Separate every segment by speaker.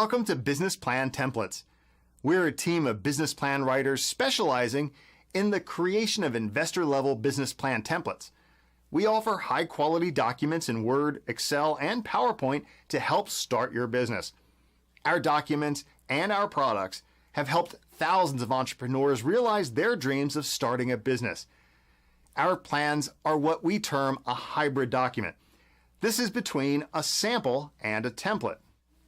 Speaker 1: Welcome to Business Plan Templates. We're a team of business plan writers specializing in the creation of investor-level business plan templates. We offer high-quality documents in Word, Excel, and PowerPoint to help start your business. Our documents and our products have helped thousands of entrepreneurs realize their dreams of starting a business. Our plans are what we term a hybrid document. This is between a sample and a template.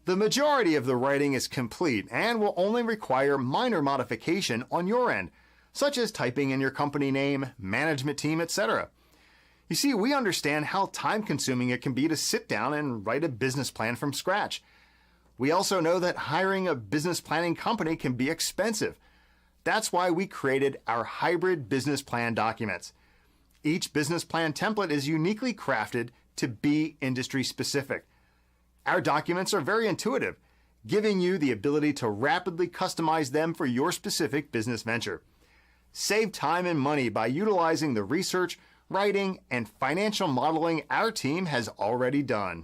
Speaker 1: The majority of the writing is complete and will only require minor modification on your end, such as typing in your company name, management team, etc. You see, we understand how time-consuming it can be to sit down and write a business plan from scratch. We also know that hiring a business planning company can be expensive. That's why we created our hybrid business plan documents. Each business plan template is uniquely crafted to be industry specific. Our documents are very intuitive, giving you the ability to rapidly customize them for your specific business venture. Save time and money by utilizing the research, writing, and financial modeling our team has already done.